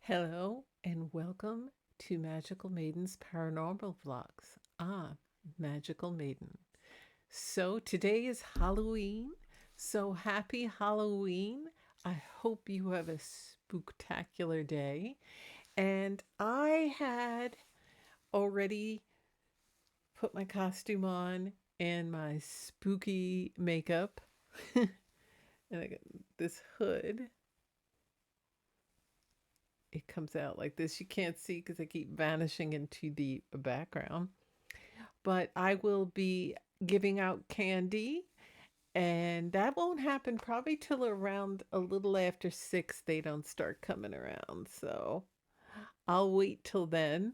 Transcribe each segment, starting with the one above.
Hello and welcome to Magical Maiden's Paranormal Vlogs. Magical Maiden. So today is Halloween. So happy Halloween. I hope you have a spooktacular day. And I had already put my costume on and my spooky makeup. And I got this hood. It comes out like this. You can't see because I keep vanishing into the background. But I will be giving out candy, and that won't happen probably till around a little after 6. They don't start coming around. So I'll wait till then.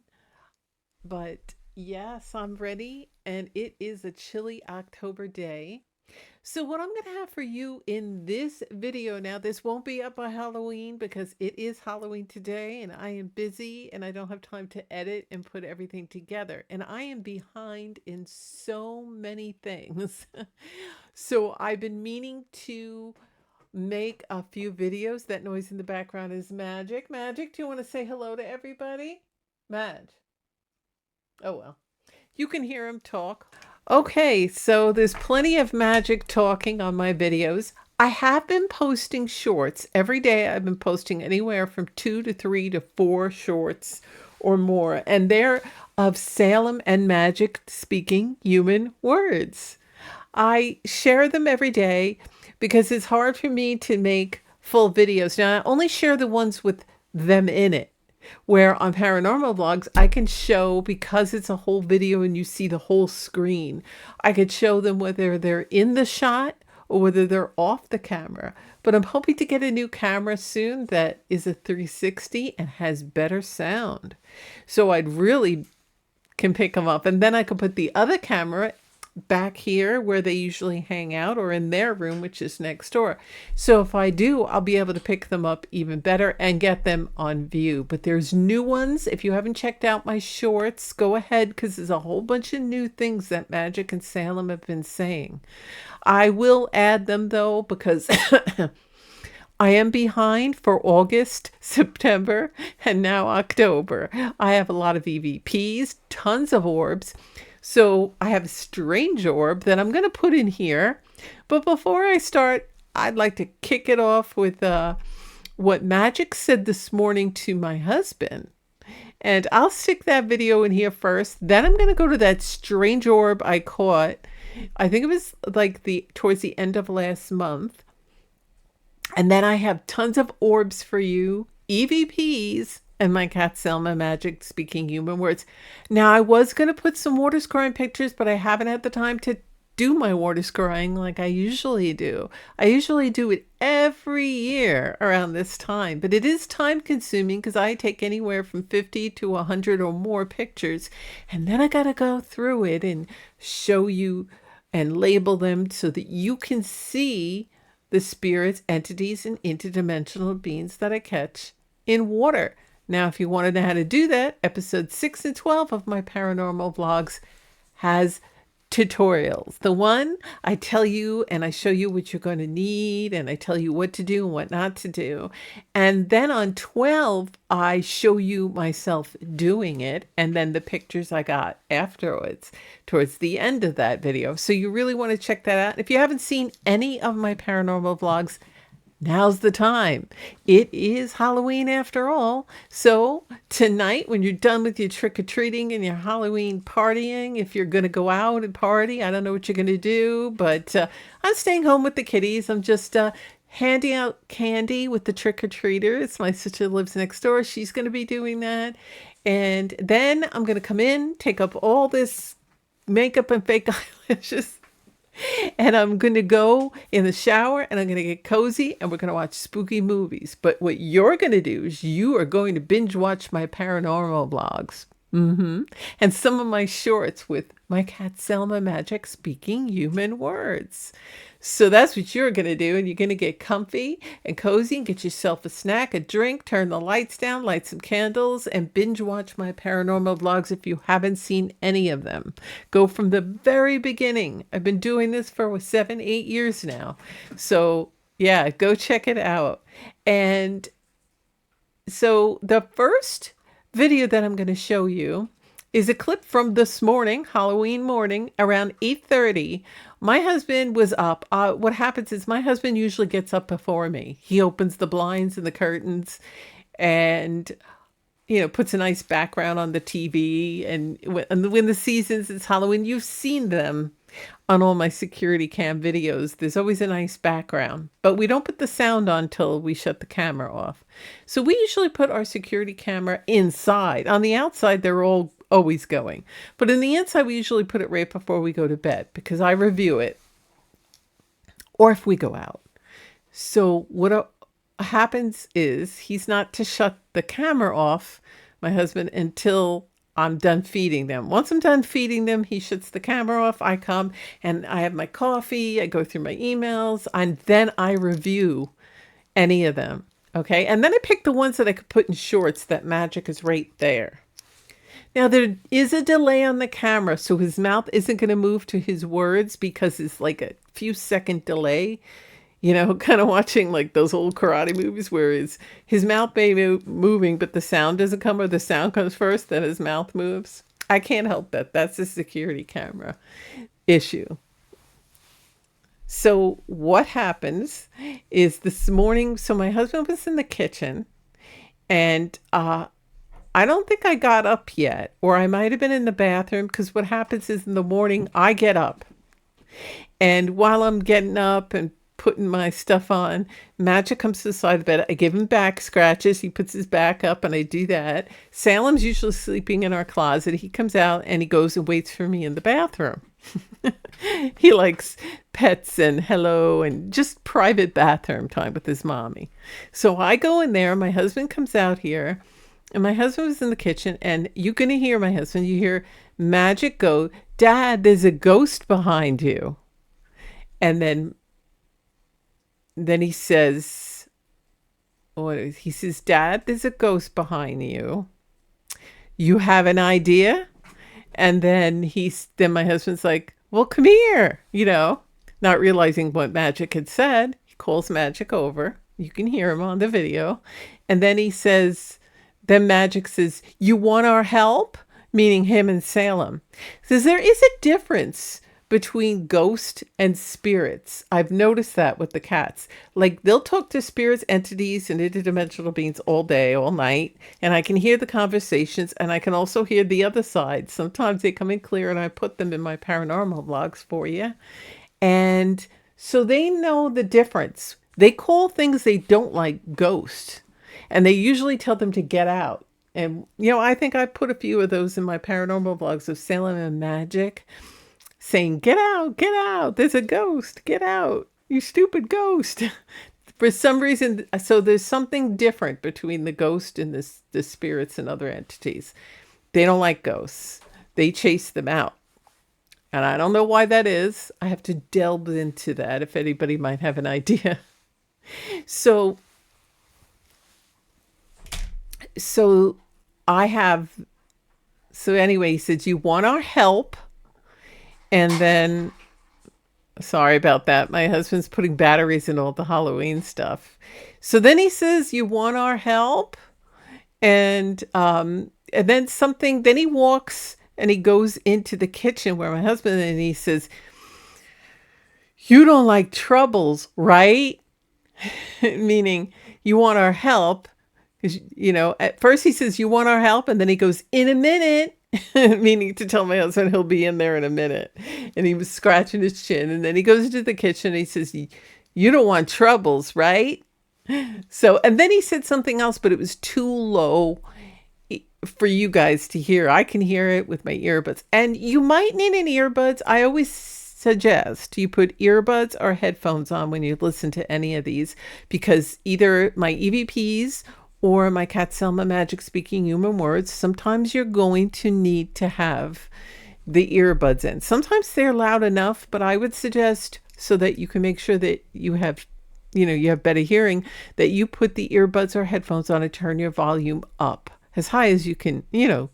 But yes, I'm ready, and it is a chilly October day. So what I'm going to have for you in this video now, this won't be up by Halloween because it is Halloween today and I am busy and I don't have time to edit and put everything together. And I am behind in so many things. So I've been meaning to make a few videos. That noise in the background is Magic. Magic, do you want to say hello to everybody? Madge. Oh well. You can hear him talk. Okay, so there's plenty of magic talking on my videos. I have been posting shorts every day. I've been posting anywhere from 2 to 3 to 4 shorts or more, and they're of Salem and magic speaking human words. I share them every day because it's hard for me to make full videos. Now, I only share the ones with them in it. Where on paranormal vlogs, I can show because it's a whole video and you see the whole screen. I could show them whether they're in the shot or whether they're off the camera. But I'm hoping to get a new camera soon that is a 360 and has better sound. So I'd really can pick them up. And then I could put the other camera back here where they usually hang out or in their room, which is next door. So if I do, I'll be able to pick them up even better and get them on view. But there's new ones. If you haven't checked out my shorts, go ahead because there's a whole bunch of new things that Magic and Salem have been saying. I will add them though because I am behind for August, September, and now October. I have a lot of EVPs, tons of orbs. So I have a strange orb that I'm going to put in here. But before I start, I'd like to kick it off with what Magic said this morning to my husband. And I'll stick that video in here first. Then I'm going to go to that strange orb I caught. I think it was like the towards the end of last month. And then I have tons of orbs for you, EVPs, and my cat Selma Magic speaking human words. Now, I was going to put some water scrying pictures, but I haven't had the time to do my water scrying like I usually do. I usually do it every year around this time, but it is time consuming because I take anywhere from 50 to 100 or more pictures. And then I got to go through it and show you and label them so that you can see the spirits, entities, and interdimensional beings that I catch in water. Now, if you want to know how to do that, episode 6 and 12 of my paranormal vlogs has tutorials. The one I tell you and I show you what you're going to need and I tell you what to do and what not to do. And then on 12, I show you myself doing it and then the pictures I got afterwards towards the end of that video. So you really want to check that out. If you haven't seen any of my paranormal vlogs, now's the time. It is Halloween after all. So tonight, when you're done with your trick-or-treating and your Halloween partying, if you're going to go out and party, I don't know what you're going to do, but I'm staying home with the kitties. I'm just handing out candy with the trick-or-treaters. My sister lives next door. She's going to be doing that. And then I'm going to come in, take up all this makeup and fake eyelashes, and I'm going to go in the shower and I'm going to get cozy and we're going to watch spooky movies. But what you're going to do is you are going to binge watch my paranormal vlogs. And some of my shorts with my cat Selma Magic speaking human words. So that's what you're going to do. And you're going to get comfy and cozy and get yourself a snack, a drink, turn the lights down, light some candles, and binge watch my paranormal vlogs if you haven't seen any of them. Go from the very beginning. I've been doing this for 7, 8 years now. So yeah, go check it out. And So the first video that I'm going to show you is a clip from this morning, Halloween morning, around 8:30. My husband was up. What happens is my husband usually gets up before me. He opens the blinds and the curtains and puts a nice background on the TV. And when the seasons it's Halloween, you've seen them on all my security cam videos. There's always a nice background, but we don't put the sound on till we shut the camera off. So we usually put our security camera inside. On the outside, they're all always going, but in the inside, we usually put it right before we go to bed because I review it, or if we go out. So what happens is he's not to shut the camera off, my husband, until I'm done feeding them. Once I'm done feeding them, he shuts the camera off. I come and I have my coffee. I go through my emails and then I review any of them. Okay. And then I pick the ones that I could put in shorts. That magic is right there. Now, there is a delay on the camera, so his mouth isn't going to move to his words because it's like a few second delay. Kind of watching like those old karate movies where his mouth may be moving, but the sound doesn't come, or the sound comes first, then his mouth moves. I can't help that. That's a security camera issue. So what happens is this morning, so my husband was in the kitchen and I don't think I got up yet, or I might have been in the bathroom, because what happens is in the morning I get up. And while I'm getting up and putting my stuff on, Magic comes to the side of the bed. I give him back scratches. He puts his back up and I do that. Salem's usually sleeping in our closet. He comes out and he goes and waits for me in the bathroom. He likes pets and hello and just private bathroom time with his mommy. So I go in there. My husband comes out here and my husband was in the kitchen, and you're going to hear my husband. You hear Magic go, "Dad, there's a ghost behind you." And then he says, he says, "Dad, there's a ghost behind you. You have an idea?" And then my husband's like, "Well, come here," not realizing what Magic had said. He calls Magic over. You can hear him on the video. And then Magic says, "You want our help?" Meaning him and Salem. Says there is a difference between ghost and spirits. I've noticed that with the cats. Like they'll talk to spirits, entities, and interdimensional beings all day, all night. And I can hear the conversations, and I can also hear the other side. Sometimes they come in clear and I put them in my paranormal vlogs for you. And so they know the difference. They call things they don't like ghosts. And they usually tell them to get out. And, I think I put a few of those in my paranormal vlogs of Salem and Magic saying, get out, there's a ghost, get out, you stupid ghost." For some reason, so there's something different between the ghost and the spirits and other entities. They don't like ghosts. They chase them out. And I don't know why that is. I have to delve into that if anybody might have an idea. So anyway, he said, "You want our help?" And then, sorry about that. My husband's putting batteries in all the Halloween stuff. So then he says, "You want our help?" And then then he walks and he goes into the kitchen where my husband, and he says, "You don't like troubles, right?" Meaning, you want our help. Because, at first he says, "You want our help?" And then he goes, "In a minute," meaning to tell my husband he'll be in there in a minute. And he was scratching his chin. And then he goes into the kitchen and he says, "You don't want troubles, right?" So, and then he said something else, but it was too low for you guys to hear. I can hear it with my earbuds. And you might need an earbuds. I always suggest you put earbuds or headphones on when you listen to any of these, because either my EVPs or my Cat Selma Magic Speaking Human Words, sometimes you're going to need to have the earbuds in. Sometimes they're loud enough, but I would suggest, so that you can make sure that you have better hearing, that you put the earbuds or headphones on and turn your volume up as high as you can,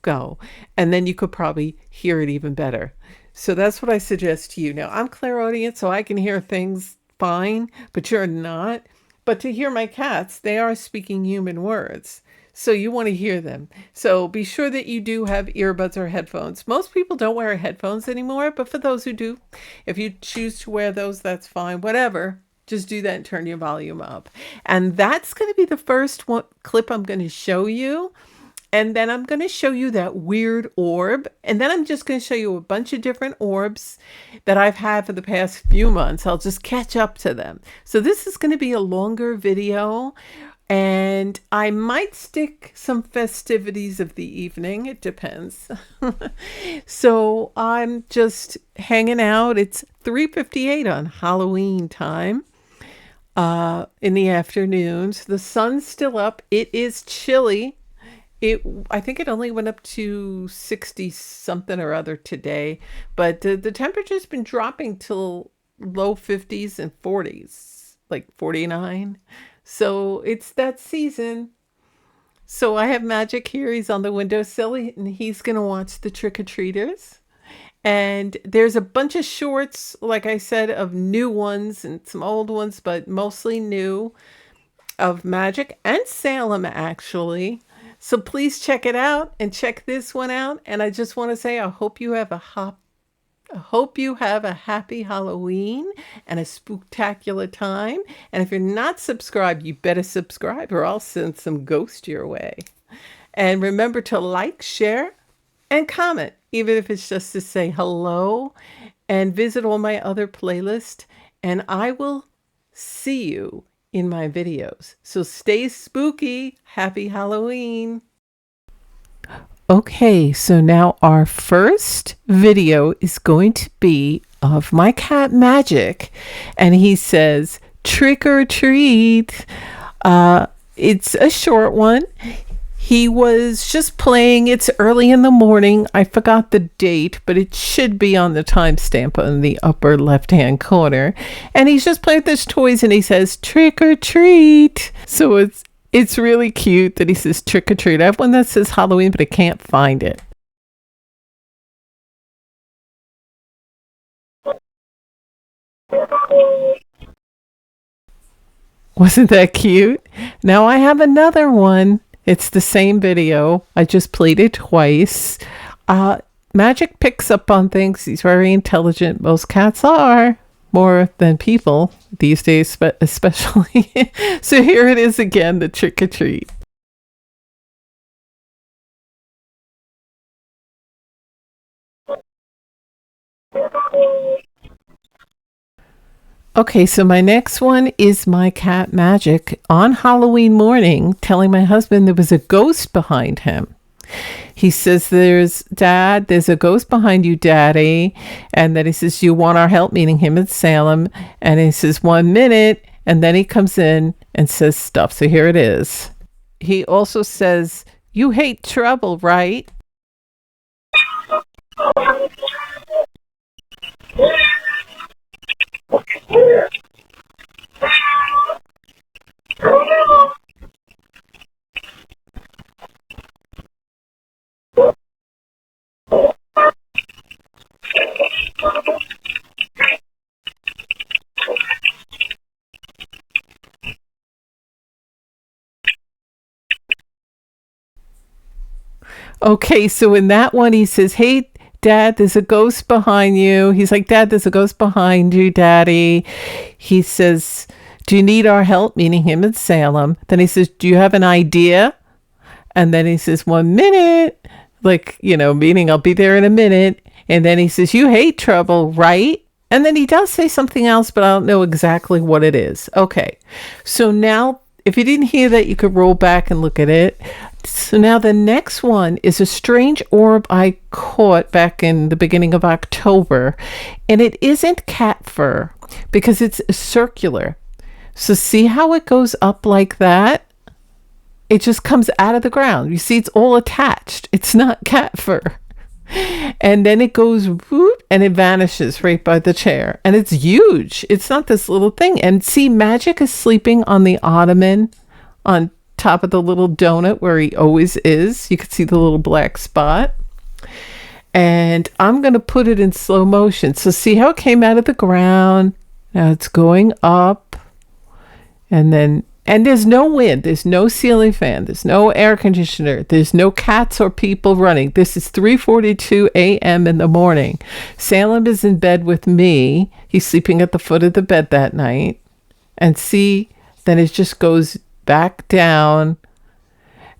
go. And then you could probably hear it even better. So that's what I suggest to you. Now, I'm clairaudient, so I can hear things fine, but you're not. But to hear my cats, they are speaking human words. So you want to hear them. So be sure that you do have earbuds or headphones. Most people don't wear headphones anymore, but for those who do, if you choose to wear those, that's fine. Whatever. Just do that and turn your volume up. And that's going to be the first one, clip I'm going to show you. And then I'm going to show you that weird orb. And then I'm just going to show you a bunch of different orbs that I've had for the past few months. I'll just catch up to them. So this is going to be a longer video. And I might stick some festivities of the evening. It depends. So I'm just hanging out. It's 3:58 on Halloween time in the afternoons. The sun's still up. It is chilly. I think it only went up to 60 something or other today, but the temperature's been dropping till low 50s and 40s, like 49. So it's that season. So I have Magic here. He's on the windowsill and he's going to watch the trick-or-treaters. And there's a bunch of shorts, like I said, of new ones and some old ones, but mostly new, of Magic and Salem, actually. So please check it out and check this one out. And I just want to say, I hope you have a happy Halloween and a spooktacular time. And if you're not subscribed, you better subscribe or I'll send some ghost your way. And remember to like, share, and comment, even if it's just to say hello, and visit all my other playlists. And I will see you in my videos. So stay spooky. Happy Halloween. Okay, so now our first video is going to be of my cat Magic, and he says trick or treat. It's a short one. He was just playing. It's early in the morning. I forgot the date, but it should be on the timestamp on the upper left-hand corner. And he's just playing with his toys and he says, trick or treat. So it's really cute that he says trick or treat. I have one that says Halloween, but I can't find it. Wasn't that cute? Now I have another one. It's the same video. I just played it twice. Magic picks up on things. He's very intelligent. Most cats are, more than people these days, especially. So here it is again, the trick or treat. Okay, so my next one is my cat Magic on Halloween morning telling my husband there was a ghost behind him. He says, there's a ghost behind you, Daddy. And then he says, you want our help, meaning him and Salem. And he says, 1 minute. And then he comes in and says stuff. So here it is. He also says, you hate trouble, right? Okay, so in that one, he says, hey, Dad, there's a ghost behind you. He's like, Dad, there's a ghost behind you, Daddy. He says, do you need our help? Meaning him and Salem. Then he says, do you have an idea? And then he says, 1 minute. Like, meaning I'll be there in a minute. And then he says, you hate trouble, right? And then he does say something else, but I don't know exactly what it is. Okay, so now, if you didn't hear that, you could roll back and look at it. So now the next one is a strange orb I caught back in the beginning of October. And it isn't cat fur because it's circular. So see how it goes up like that? It just comes out of the ground. You see, it's all attached. It's not cat fur. And then it goes whoop, and it vanishes right by the chair. And it's huge. It's not this little thing. And see, Magic is sleeping on the ottoman on top of the little donut where he always is. You can see the little black spot. And I'm going to put it in slow motion. So see how it came out of the ground? Now it's going up And there's no wind, there's no ceiling fan, there's no air conditioner, there's no cats or people running. This is 3:42 a.m. in the morning. Salem is in bed with me. He's sleeping at the foot of the bed that night. And see, then it just goes back down,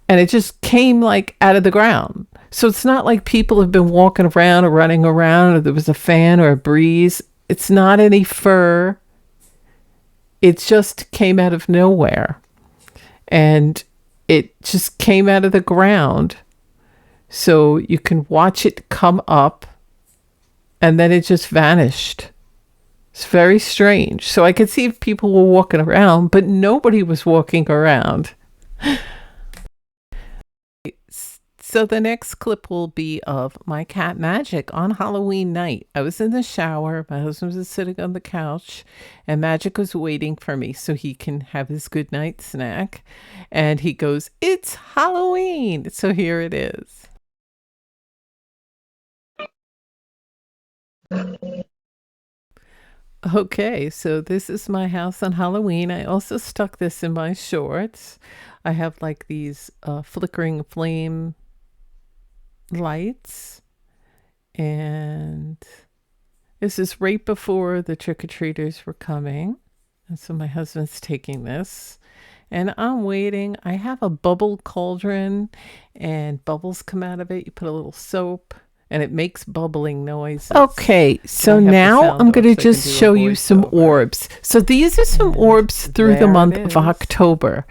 and it just came like out of the ground. So it's not like people have been walking around or running around or there was a fan or a breeze. It's not any fur. It just came out of nowhere, and it just came out of the ground. So you can watch it come up, and then it just vanished. It's very strange. So I could see if people were walking around, but nobody was walking around. So the next clip will be of my cat Magic on Halloween night. I was in the shower. My husband was sitting on the couch, and Magic was waiting for me so he can have his good night snack. And he goes, "It's Halloween." So here it is. Okay, so this is my house on Halloween. I also stuck this in my shorts. I have like these flickering flame lights, and this is right before the trick-or-treaters were coming, and so my husband's taking this, and I'm waiting. I have a bubble cauldron, and bubbles come out of it. You put a little soap, and it makes bubbling noises. Okay, so now I'm going to just show you some orbs. So these are some orbs through the month of October.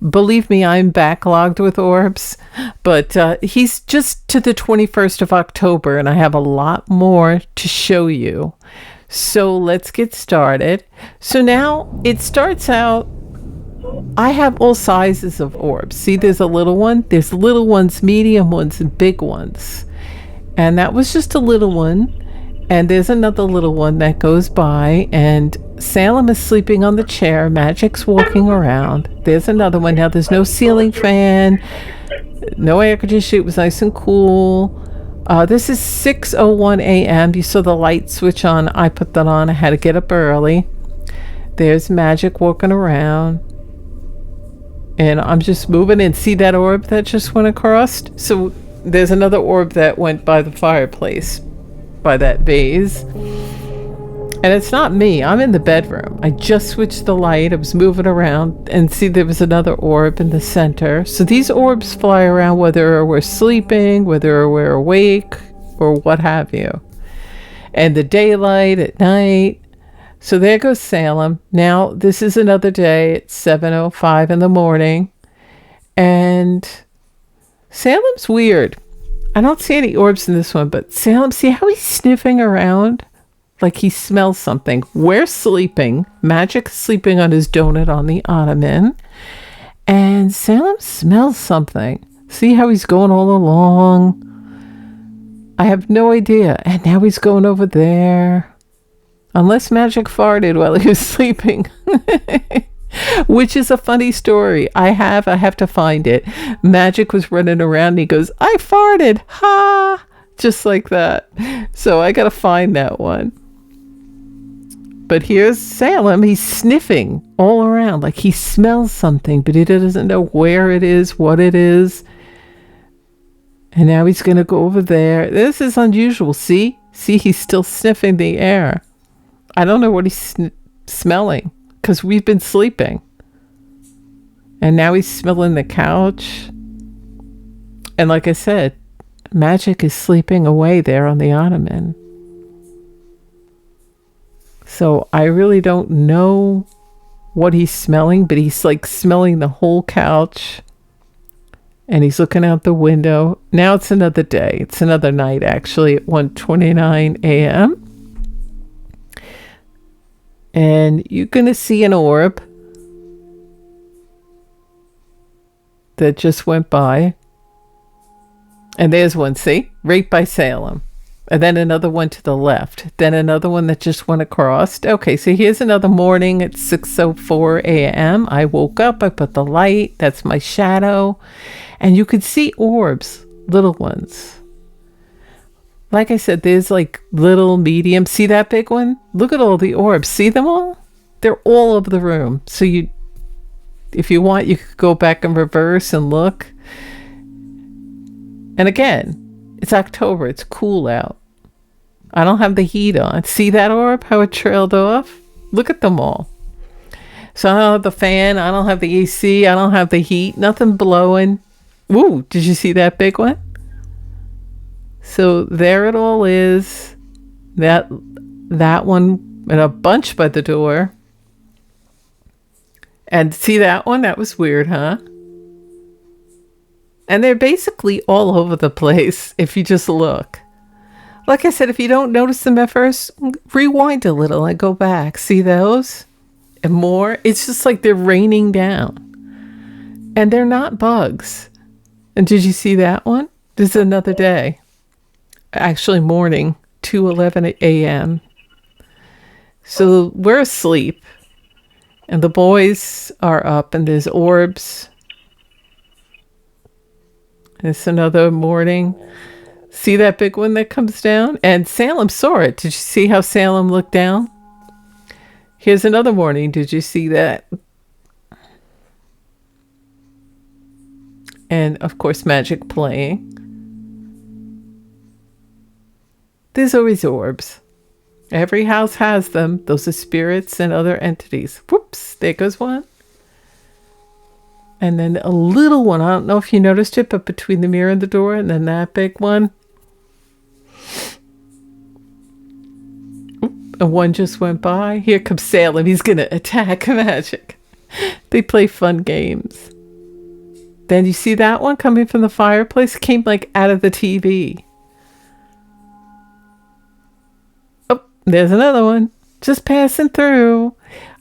Believe me, I'm backlogged with orbs, but he's just to the 21st of October, and I have a lot more to show you. So let's get started. So now it starts out, I have all sizes of orbs. See, there's a little one, there's little ones, medium ones, and big ones. And that was just a little one. And there's another little one that goes by, and Salem is sleeping on the chair. Magic's walking around. There's another one. Now there's no ceiling fan, no air conditioner. It was nice and cool. This is 6:01 a.m. You saw the light switch on. I put that on. I had to get up early. There's Magic walking around. And I'm just moving in. See that orb that just went across? So there's another orb that went by the fireplace, by that vase. And it's not me. I'm in the bedroom. I just switched the light. I was moving around, and see there was another orb in the center. So these orbs fly around whether we're sleeping, whether we're awake, or what have you. And the daylight at night. So there goes Salem. Now this is another day. It's 7:05 in the morning. And Salem's weird. I don't see any orbs in this one, but Salem, see how he's sniffing around? Like he smells something. We're sleeping. Magic's sleeping on his donut on the ottoman. And Salem smells something. See how he's going all along? I have no idea. And now he's going over there. Unless Magic farted while he was sleeping. Which is a funny story. I have to find it. Magic was running around and he goes, "I farted, ha!" Just like that. So I gotta find that one. But here's Salem. He's sniffing all around like he smells something, but he doesn't know where it is, what it is. And now he's gonna go over there. This is unusual. See, he's still sniffing the air. I don't know what he's smelling, because we've been sleeping. And now he's smelling the couch. And like I said, Magic is sleeping away there on the ottoman. So I really don't know what he's smelling, but he's like smelling the whole couch. And he's looking out the window. Now it's another day. It's another night, actually, at 1:29 a.m. And you're going to see an orb that just went by. And there's one, see? Right by Salem. And then another one to the left. Then another one that just went across. Okay, so here's another morning at 6:04 a.m. I woke up. I put the light. That's my shadow. And you could see orbs, little ones. Like I said, there's like little, medium. See that big one? Look at all the orbs. See them all? They're all over the room. So If you want, you could go back in reverse and look. And again, it's October. It's cool out. I don't have the heat on. See that orb? How it trailed off? Look at them all. So I don't have the fan. I don't have the AC. I don't have the heat. Nothing blowing. Ooh, did you see that big one? So there it all is. That one and a bunch by the door. And see that one? That was weird, huh? And they're basically all over the place if you just look. Like I said, if you don't notice them at first, rewind a little and go back. See those? And more. It's just like they're raining down. And they're not bugs. And did you see that one? This is another day. Actually morning, 2:11 a.m. So we're asleep. And the boys are up and there's orbs. It's another morning. See that big one that comes down? And Salem saw it. Did you see how Salem looked down? Here's another morning. Did you see that? And of course, magic playing. There's always orbs. Every house has them. Those are spirits and other entities. Whoops, there goes one. And then a little one. I don't know if you noticed it, but between the mirror and the door, and then that big one. And one just went by. Here comes Salem. He's going to attack magic. They play fun games. Then you see that one coming from the fireplace? It came like out of the TV. Oh, there's another one. Just passing through.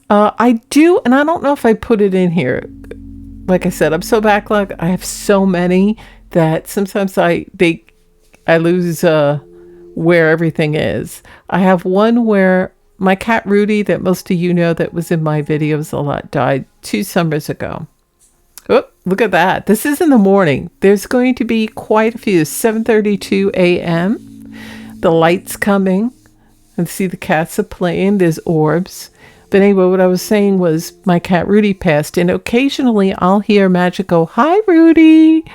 I do, and I don't know if I put it in here. Like I said, I'm so backlogged. I have so many that sometimes I lose where everything is. I have one where my cat Rudy, that most of you know that was in my videos a lot, died 2 summers ago. Oh, look at that. This is in the morning. There's going to be quite a few. 7:32 a.m. The light's coming. And see the cats are playing. There's orbs. But anyway, what I was saying was my cat Rudy passed. And occasionally I'll hear Magic go, "Hi, Rudy."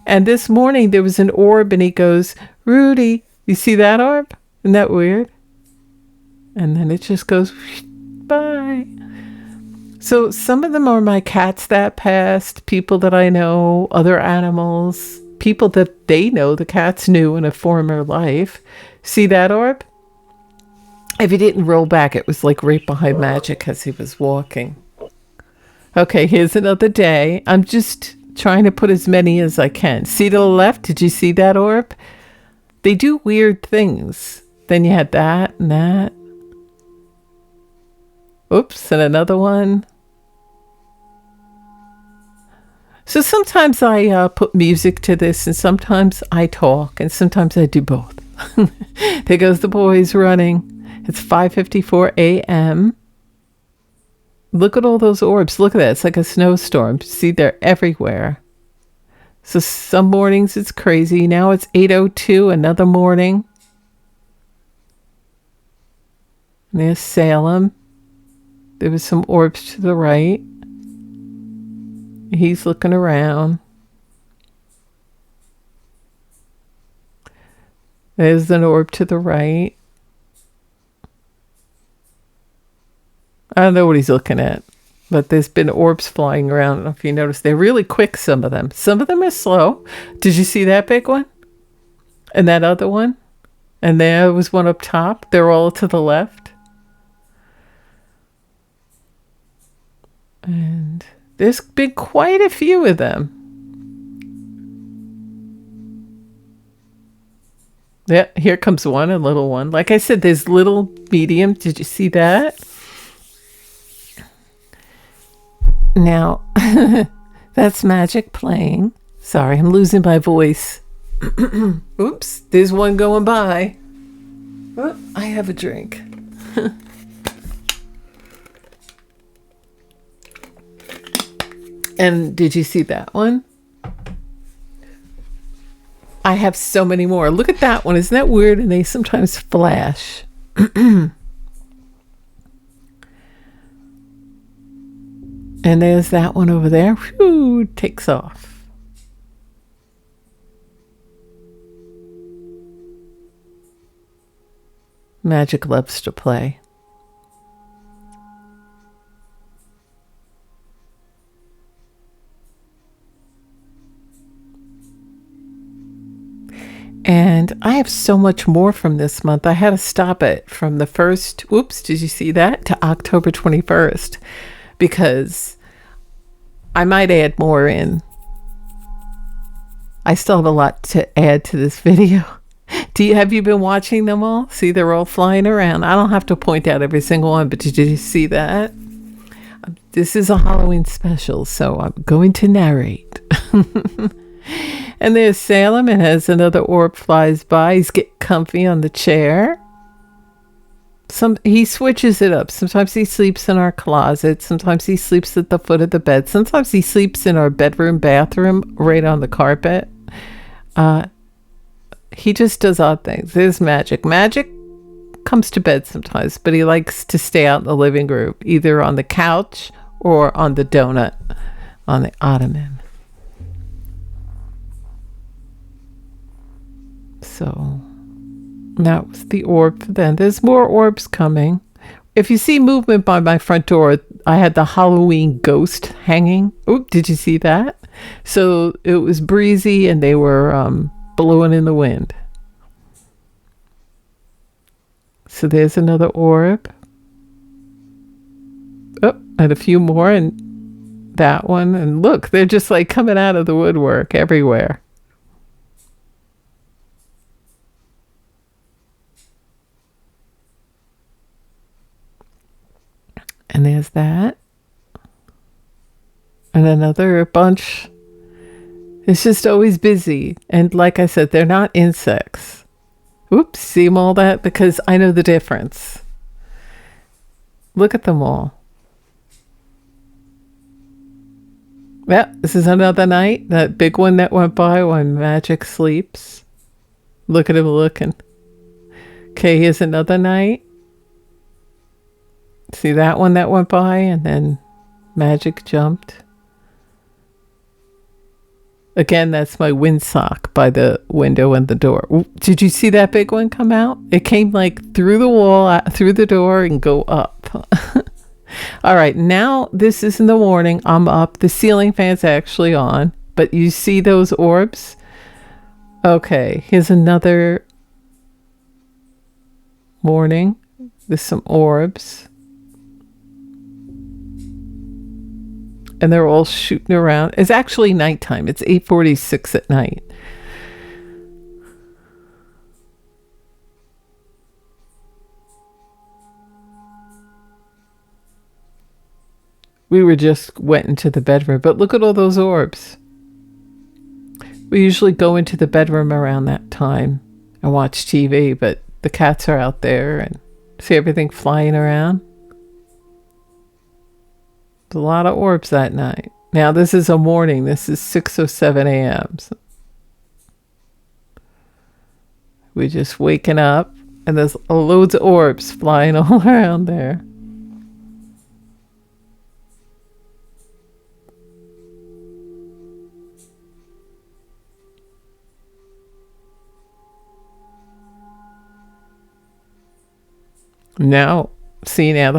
And this morning there was an orb and he goes, "Rudy, you see that orb? Isn't that weird?" And then it just goes, bye. So some of them are my cats that passed, people that I know, other animals, people that they know the cats knew in a former life. See that orb? If he didn't roll back, it was like right behind Magic as he was walking. Okay, here's another day. I'm just trying to put as many as I can. See to the left? Did you see that orb? They do weird things. Then you had that and that. Oops, and another one. So sometimes I put music to this, and sometimes I talk, and sometimes I do both. There goes the boys running. It's 5:54 a.m. Look at all those orbs. Look at that. It's like a snowstorm. See, they're everywhere. So some mornings it's crazy. Now it's 8:02, another morning. And there's Salem. There was some orbs to the right. He's looking around. There's an orb to the right. I don't know what he's looking at, but there's been orbs flying around. I don't know if you noticed. They're really quick, some of them. Some of them are slow. Did you see that big one? And that other one? And there was one up top. They're all to the left. And there's been quite a few of them. Yeah, here comes one, a little one. Like I said, there's little, medium. Did you see that? Now, that's Magic playing. Sorry, I'm losing my voice. Oops, there's one going by. Oh, I have a drink. And did you see that one? I have so many more. Look at that one. Isn't that weird? And they sometimes flash. And there's that one over there. Whew, takes off. Magic loves to play. And I have so much more from this month. I had to stop it from the 1st, whoops, did you see that? To October 21st, because I might add more in. I still have a lot to add to this video. Have you been watching them all? See, they're all flying around. I don't have to point out every single one, but did you see that? This is a Halloween special, so I'm going to narrate. And there's Salem, and as another orb flies by, he's getting comfy on the chair. He switches it up. Sometimes he sleeps in our closet. Sometimes he sleeps at the foot of the bed. Sometimes he sleeps in our bedroom, bathroom, right on the carpet. He just does odd things. There's Magic. Magic comes to bed sometimes, but he likes to stay out in the living room, either on the couch or on the donut, on the ottoman. So that was the orb for then. There's more orbs coming. If you see movement by my front door, I had the Halloween ghost hanging. Oh, did you see that? So it was breezy and they were blowing in the wind. So there's another orb. Oh, and a few more, and that one. And look, they're just like coming out of the woodwork everywhere. And there's that. And another bunch. It's just always busy. And like I said, they're not insects. Oops, see them all that? Because I know the difference. Look at them all. Yeah, this is another night. That big one that went by when Magic sleeps. Look at him looking. Okay, here's another night. See that one that went by and then Magic jumped. Again, that's my windsock by the window and the door. Ooh, did you see that big one come out? It came like through the wall, through the door and go up. All right, now this is in the morning. I'm up. The ceiling fan's actually on, but you see those orbs? Okay, here's another morning. There's some orbs. And they're all shooting around. It's actually nighttime. It's 8:46 at night. We went into the bedroom, but look at all those orbs. We usually go into the bedroom around that time and watch TV, but the cats are out there and see everything flying around. A lot of orbs that night. Now this is a morning. This is 6:07 a.m. So we're just waking up and there's loads of orbs flying all around there. Now, see, now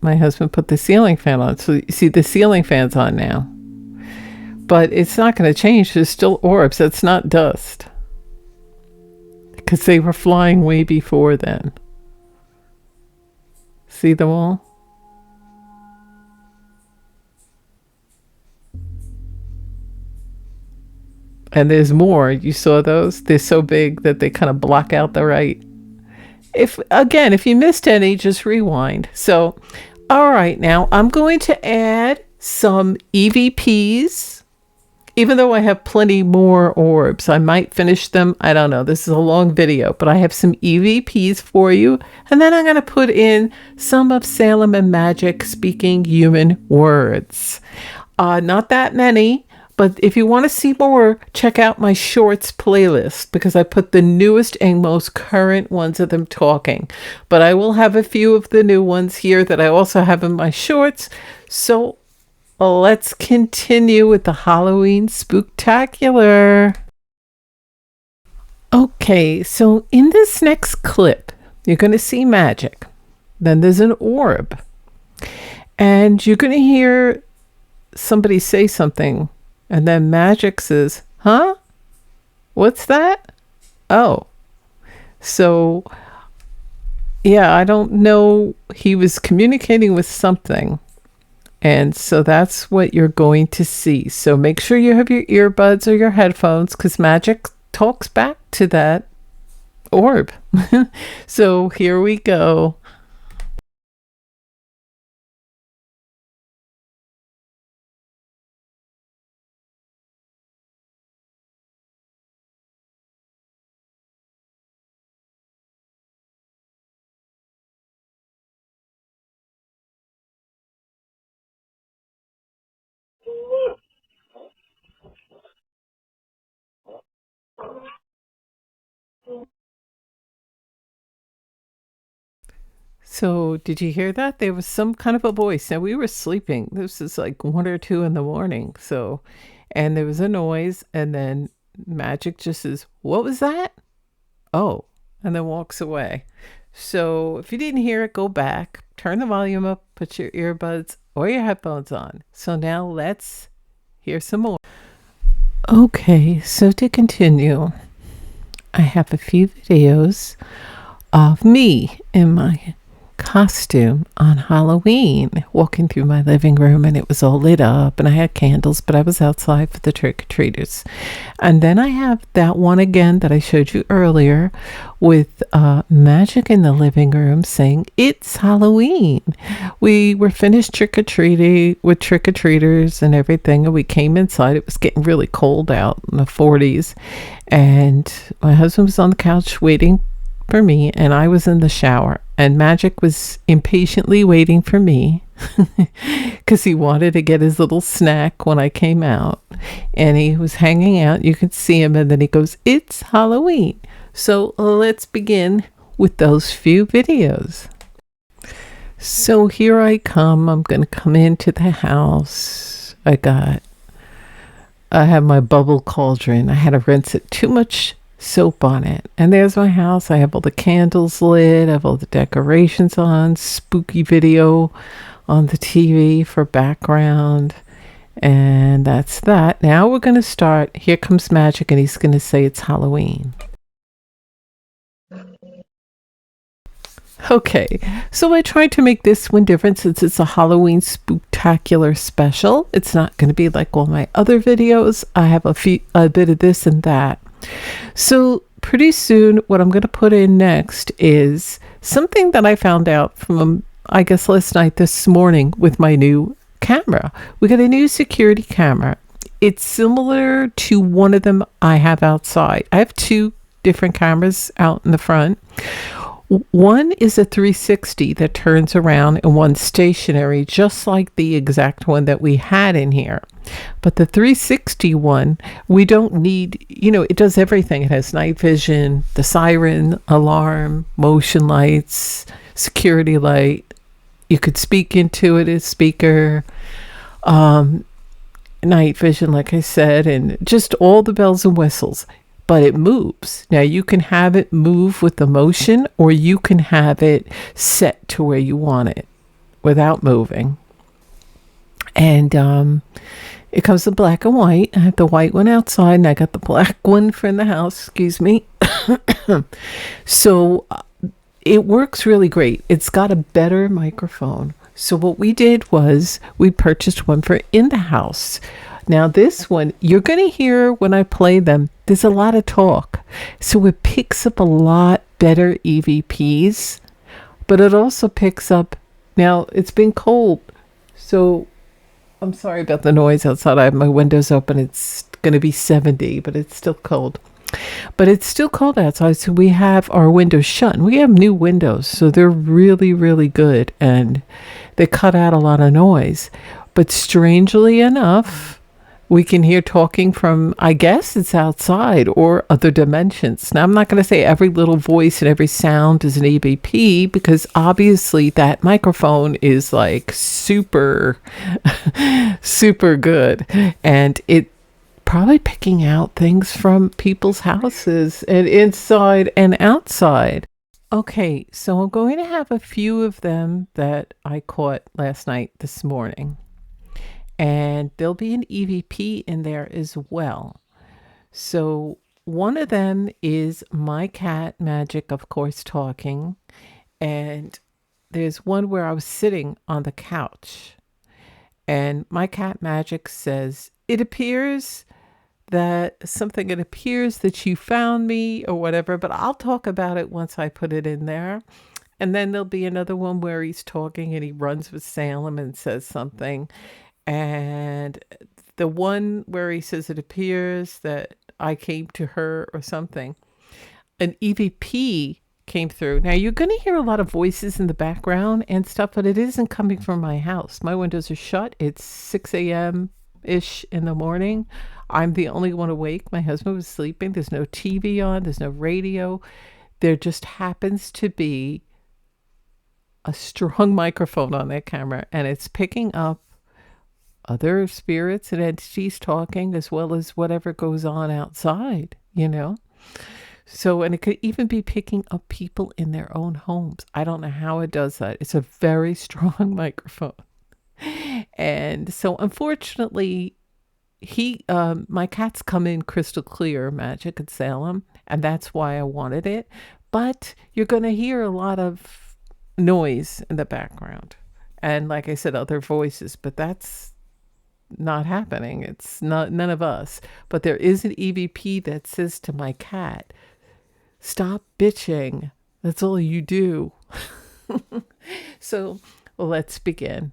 my husband put the ceiling fan on. So you see the ceiling fan's on now. But it's not going to change. There's still orbs. That's not dust. Because they were flying way before then. See them all? And there's more. You saw those? They're so big that they kind of block out the right. If you missed any, just rewind. So, all right, now I'm going to add some EVPs. Even though I have plenty more orbs, I might finish them. I don't know. This is a long video, but I have some EVPs for you. And then I'm going to put in some of Salem and Magic speaking human words. Not that many. But if you want to see more, check out my shorts playlist because I put the newest and most current ones of them talking. But I will have a few of the new ones here that I also have in my shorts. So let's continue with the Halloween spooktacular. Okay, so in this next clip, you're going to see magic. Then there's an orb. And you're going to hear somebody say something. And then magic says, huh? What's that? Oh. So, yeah, I don't know. He was communicating with something. And so that's what you're going to see. So make sure you have your earbuds or your headphones because magic talks back to that orb. So here we go. So did you hear that? There was some kind of a voice. Now we were sleeping. This is like 1 or 2 in the morning. So, and there was a noise, and then magic just says, "What was that?" Oh, and then walks away. So if you didn't hear it, go back, turn the volume up, put your earbuds or your headphones on. So now let's hear some more. Okay, so to continue, I have a few videos of me in my costume on Halloween, walking through my living room, and it was all lit up and I had candles, but I was outside for the trick-or-treaters. And then I have that one again that I showed you earlier with magic in the living room saying it's Halloween. We were finished trick-or-treating with trick-or-treaters and everything, and we came inside. It was getting really cold out in the 40s, and my husband was on the couch waiting for me, and I was in the shower, and magic was impatiently waiting for me because he wanted to get his little snack when I came out, and he was hanging out. You could see him, and then he goes, it's Halloween. So let's begin with those few videos. So here I come. I'm gonna come into the house. I have my bubble cauldron. I had to rinse it. Too much soap on it. And there's my house. I have all the candles lit. I have all the decorations on. Spooky video on the TV for background. And that's that. Now we're going to start. Here comes magic, and he's going to say it's Halloween. Okay, so I tried to make this one different since it's a Halloween spooktacular special. It's not going to be like all my other videos. I have a bit of this and that. So pretty soon, what I'm going to put in next is something that I found out from, I guess, last night, this morning with my new camera. We got a new security camera. It's similar to one of them I have outside. I have two different cameras out in the front. One is a 360 that turns around, and one's stationary, just like the exact one that we had in here. But the 360 one, we don't need, it does everything. It has night vision, the siren, alarm, motion lights, security light. You could speak into it as speaker, night vision, like I said, and just all the bells and whistles. But it moves. Now you can have it move with the motion, or you can have it set to where you want it without moving. And it comes in black and white. I have the white one outside, and I got the black one for in the house. Excuse me. So it works really great. It's got a better microphone. So what we did was we purchased one for in the house. Now this one, you're going to hear when I play them, there's a lot of talk. So it picks up a lot better EVPs, but it also picks up, now it's been cold. So I'm sorry about the noise outside. I have my windows open. It's going to be 70, but it's still cold. But it's still cold outside, so we have our windows shut. And we have new windows, so they're really, really good, and they cut out a lot of noise. But strangely enough, We can hear talking from, I guess it's outside or other dimensions. Now, I'm not going to say every little voice and every sound is an EVP because obviously that microphone is like super, super good. And it probably picking out things from people's houses and inside and outside. Okay, so I'm going to have a few of them that I caught last night this morning. And there'll be an EVP in there as well. So one of them is my cat Magic, of course, talking. And there's one where I was sitting on the couch. And my cat Magic says, it appears it appears that you found me or whatever, but I'll talk about it once I put it in there. And then there'll be another one where he's talking and he runs with Salem and says something. And the one where he says it appears that I came to her or something, an EVP came through. Now you're going to hear a lot of voices in the background and stuff, but it isn't coming from my house. My windows are shut. It's 6 a.m. ish in the morning. I'm the only one awake. My husband was sleeping. There's no TV on, there's no radio. There just happens to be a strong microphone on that camera, and it's picking up other spirits and entities talking as well as whatever goes on outside, you know? So, and it could even be picking up people in their own homes. I don't know how it does that. It's a very strong microphone. And so, unfortunately, my cats come in crystal clear, Magic and Salem, and that's why I wanted it. But you're going to hear a lot of noise in the background. And like I said, other voices, but that's not happening. It's not none of us. But there is an EVP that says to my cat, stop bitching. That's all you do. So let's begin.